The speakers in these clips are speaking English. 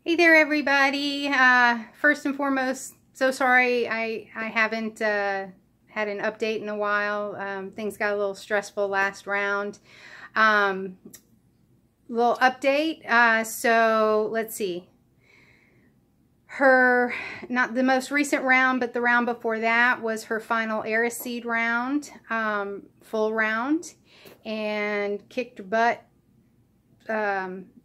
Hey there, everybody. First and foremost, so sorry I haven't had an update in a while. Things got a little stressful last round. Little update. So let's see. Not the most recent round, but the round before that was her final Araseed round, full round, and kicked butt.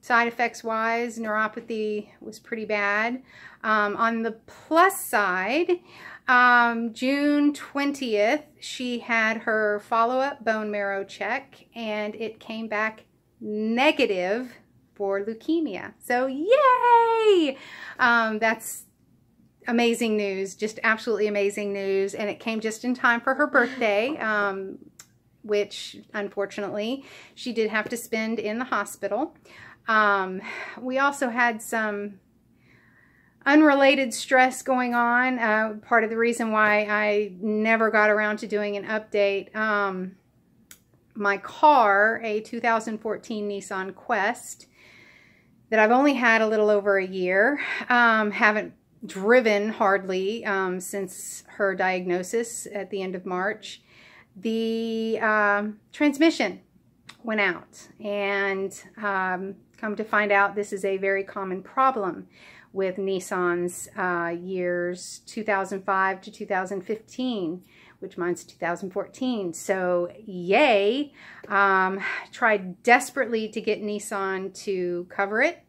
Side effects wise, neuropathy was pretty bad. On the plus side, June 20th, she had her follow-up bone marrow check, and it came back negative for leukemia. So yay! That's amazing news, just absolutely amazing news. And it came just in time for her birthday, which unfortunately she did have to spend in the hospital. We also had some unrelated stress going on. Part of the reason why I never got around to doing an update. My car, a 2014 Nissan Quest, that I've only had a little over a year, haven't driven hardly since her diagnosis at the end of March. The transmission went out, and come to find out, this is a very common problem with Nissans years 2005 to 2015, which mine's 2014. So yay! Tried desperately to get Nissan to cover it.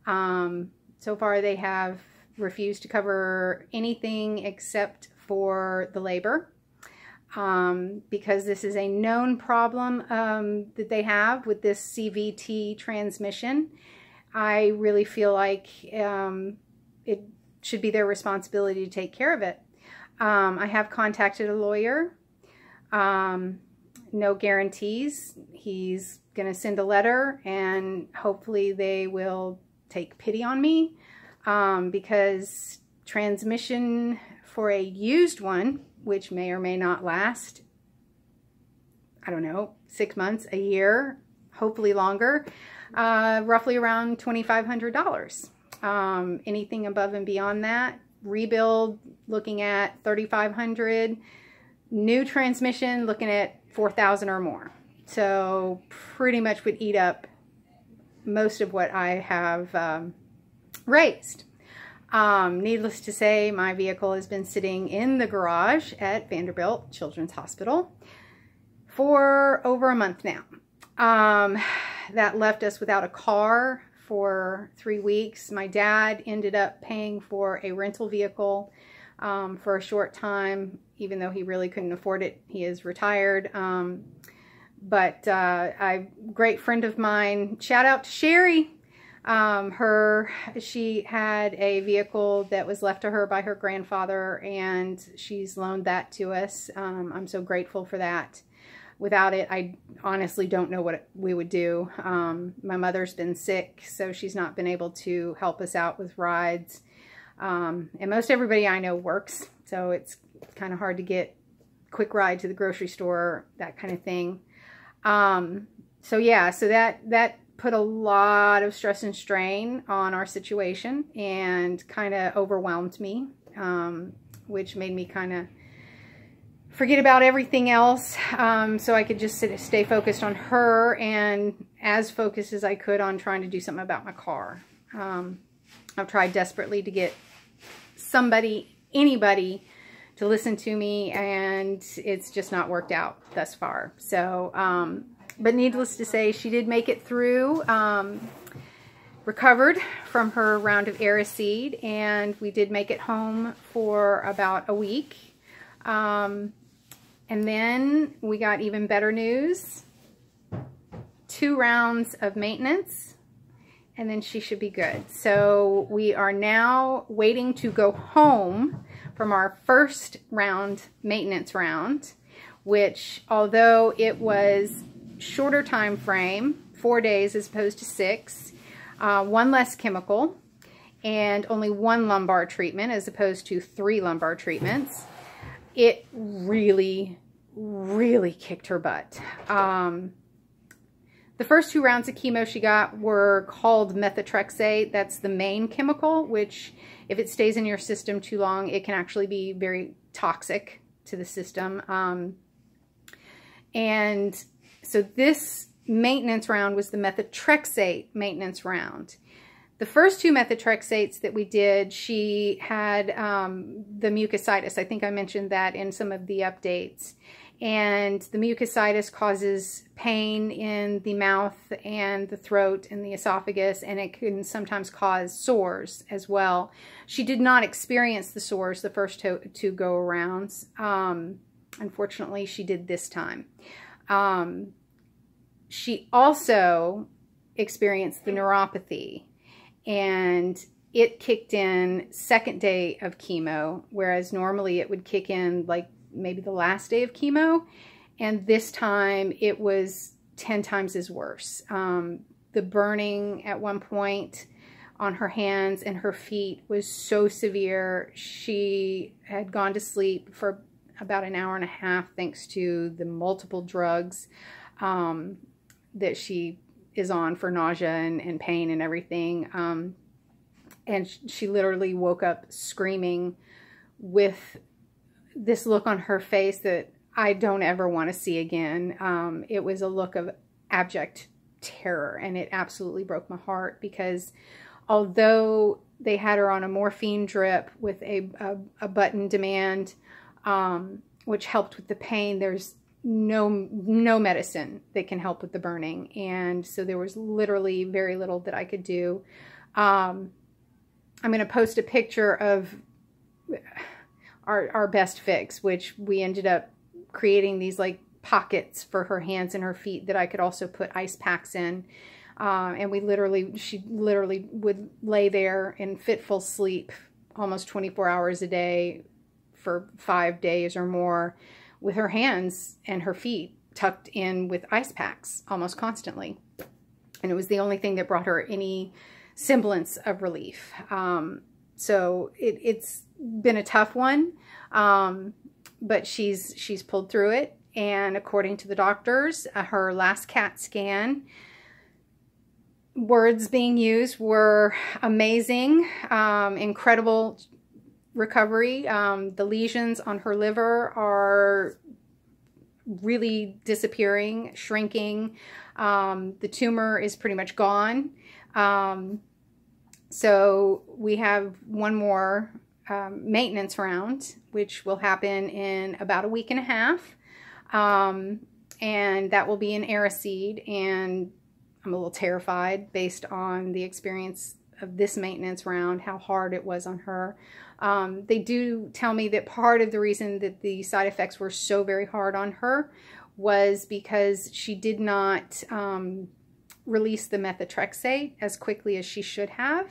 So far they have refused to cover anything except for the labor. Because this is a known problem that they have with this CVT transmission. I really feel like it should be their responsibility to take care of it. I have contacted a lawyer. No guarantees. He's going to send a letter, and hopefully they will take pity on me, because transmission for a used one, which may or may not last, I don't know, 6 months, a year, hopefully longer, roughly around $2,500. Anything above and beyond that, rebuild, looking at $3,500, new transmission, looking at $4,000 or more. So pretty much would eat up most of what I have raised. Needless to say, my vehicle has been sitting in the garage at Vanderbilt Children's Hospital for over a month now. That left us without a car for 3 weeks. My dad ended up paying for a rental vehicle for a short time, even though he really couldn't afford it. He is retired. But a great friend of mine, shout out to Sherry. She had a vehicle that was left to her by her grandfather, and she's loaned that to us. I'm so grateful for that. Without it, I honestly don't know what we would do. My mother's been sick, so she's not been able to help us out with rides. And most everybody I know works, so it's kind of hard to get quick ride to the grocery store, that kind of thing. So yeah, so that put a lot of stress and strain on our situation, and kind of overwhelmed me, which made me kind of forget about everything else, so I could just stay focused on her, and as focused as I could on trying to do something about my car. I've tried desperately to get anybody to listen to me, and it's just not worked out thus far. So but needless to say, she did make it through, recovered from her round of Araseed, and we did make it home for about a week. And then we got even better news. 2 rounds of maintenance, and then she should be good. So we are now waiting to go home from our first maintenance round, which, although it was shorter time frame, 4 days as opposed to 6, 1 less chemical, and only 1 lumbar treatment as opposed to 3 lumbar treatments, it really kicked her butt. The first 2 rounds of chemo she got were called methotrexate. That's the main chemical, which if it stays in your system too long, it can actually be very toxic to the system. And so this maintenance round was the methotrexate maintenance round. The first 2 methotrexates that we did, she had the mucositis. I think I mentioned that in some of the updates. And the mucositis causes pain in the mouth and the throat and the esophagus, and it can sometimes cause sores as well. She did not experience the sores the first 2 go-arounds. Unfortunately, she did this time. She also experienced the neuropathy, and it kicked in second day of chemo, whereas normally it would kick in like maybe the last day of chemo, and this time it was 10 times as worse. The burning at one point on her hands and her feet was so severe. She had gone to sleep for about an hour and a half thanks to the multiple drugs that she is on for nausea and pain and everything. And she literally woke up screaming with this look on her face that I don't ever want to see again. It was a look of abject terror, and it absolutely broke my heart, because although they had her on a morphine drip with a button demand, which helped with the pain, there's no medicine that can help with the burning, and so there was literally very little that I could do. I'm going to post a picture of our best fix, which we ended up creating these like pockets for her hands and her feet that I could also put ice packs in. And she literally would lay there in fitful sleep almost 24 hours a day for 5 days or more, with her hands and her feet tucked in with ice packs almost constantly. And it was the only thing that brought her any semblance of relief. So it's been a tough one, but she's pulled through it. And according to the doctors, her last CAT scan, words being used were amazing, incredible recovery. The lesions on her liver are really disappearing, shrinking. The tumor is pretty much gone. So we have one more maintenance round, which will happen in about a week and a half. And that will be an Araseed, and I'm a little terrified based on the experience of this maintenance round, how hard it was on her. They do tell me that part of the reason that the side effects were so very hard on her was because she did not release the methotrexate as quickly as she should have.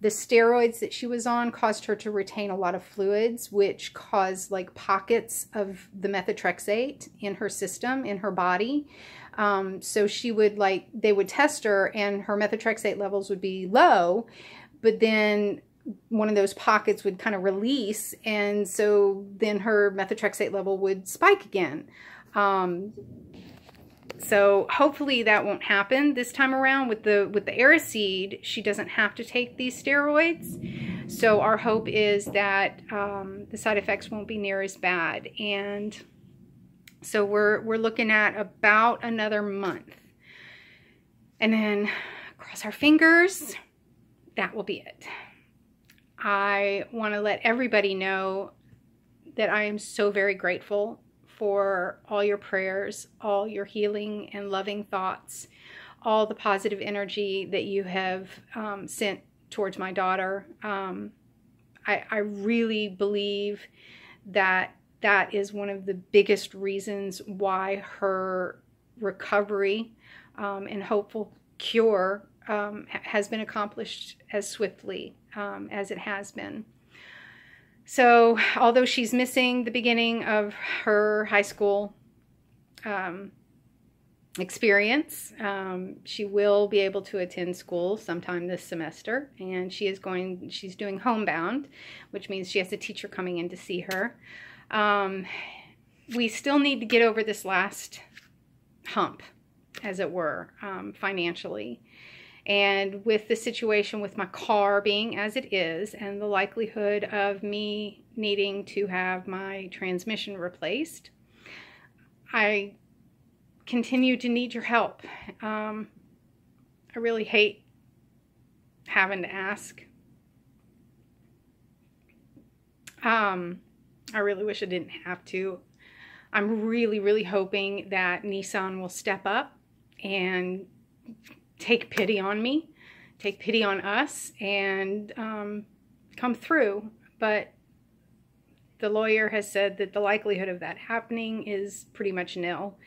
The steroids that she was on caused her to retain a lot of fluids, which caused like pockets of the methotrexate in her system, in her body. So she would they would test her and her methotrexate levels would be low, but then one of those pockets would kind of release, and so then her methotrexate level would spike again. So hopefully that won't happen this time around with the Araseed. She doesn't have to take these steroids. So our hope is that the side effects won't be near as bad. And so we're looking at about another month. And then cross our fingers, that will be it. I want to let everybody know that I am so very grateful for all your prayers, all your healing and loving thoughts, all the positive energy that you have sent towards my daughter. I really believe that that is one of the biggest reasons why her recovery and hopeful cure has been accomplished as swiftly as it has been. So although she's missing the beginning of her high school experience, she will be able to attend school sometime this semester, and she's doing homebound, which means she has a teacher coming in to see her. We still need to get over this last hump as it were, financially. And with the situation with my car being as it is, and the likelihood of me needing to have my transmission replaced, I continue to need your help. I really hate having to ask. I really wish I didn't have to. I'm really, really hoping that Nissan will step up and take pity on me, take pity on us, and come through. But the lawyer has said that the likelihood of that happening is pretty much nil.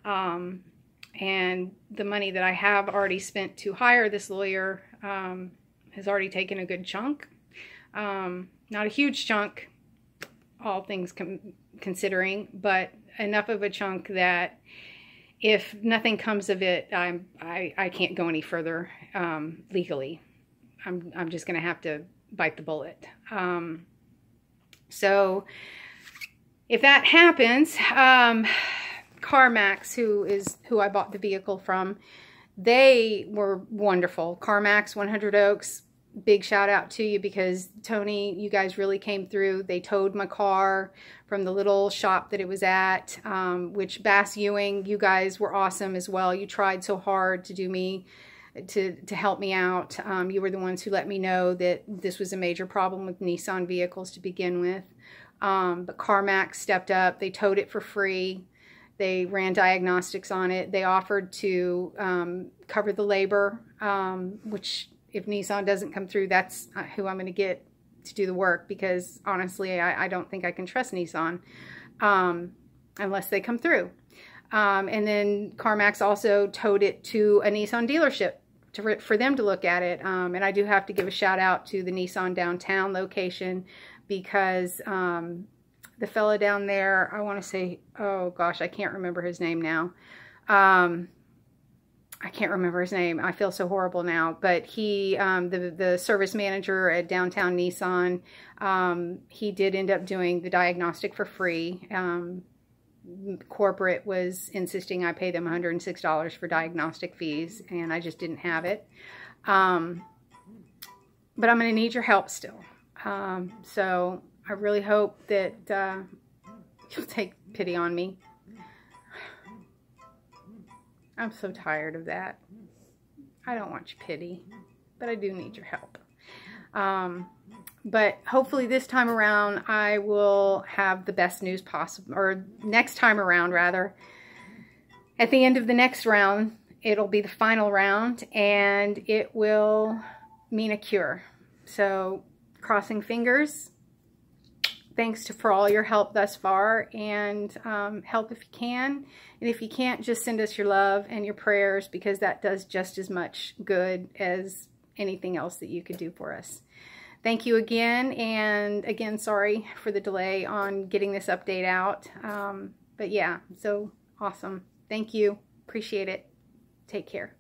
And the money that I have already spent to hire this lawyer has already taken a good chunk. Not a huge chunk, all things considering, but enough of a chunk that if nothing comes of it, I can't go any further legally. I'm just going to have to bite the bullet. So if that happens, CarMax, who I bought the vehicle from, they were wonderful. CarMax 100 Oaks, big shout out to you, because Tony, you guys really came through. They towed my car from the little shop that it was at, which Bass Ewing, you guys were awesome as well. You tried so hard to do me, to help me out. You were the ones who let me know that this was a major problem with Nissan vehicles to begin with. But CarMax stepped up. They towed it for free. They ran diagnostics on it. They offered to cover the labor, which if Nissan doesn't come through, that's who I'm going to get to do the work, because honestly, I don't think I can trust Nissan unless they come through. And then CarMax also towed it to a Nissan dealership for them to look at it. And I do have to give a shout out to the Nissan downtown location, because the fella down there, I want to say, oh gosh, I can't remember his name now. I can't remember his name. I feel so horrible now. But he, the service manager at downtown Nissan, he did end up doing the diagnostic for free. Corporate was insisting I pay them $106 for diagnostic fees, and I just didn't have it. But I'm going to need your help still. So I really hope that you'll take pity on me. I'm so tired of that. I don't want your pity, but I do need your help. But hopefully this time around I will have the best news possible, or next time around rather. At the end of the next round, it'll be the final round, and it will mean a cure. So crossing fingers. Thanks for all your help thus far, and help if you can. And if you can't, just send us your love and your prayers, because that does just as much good as anything else that you could do for us. Thank you again, and again, sorry for the delay on getting this update out. But yeah, so awesome. Thank you. Appreciate it. Take care.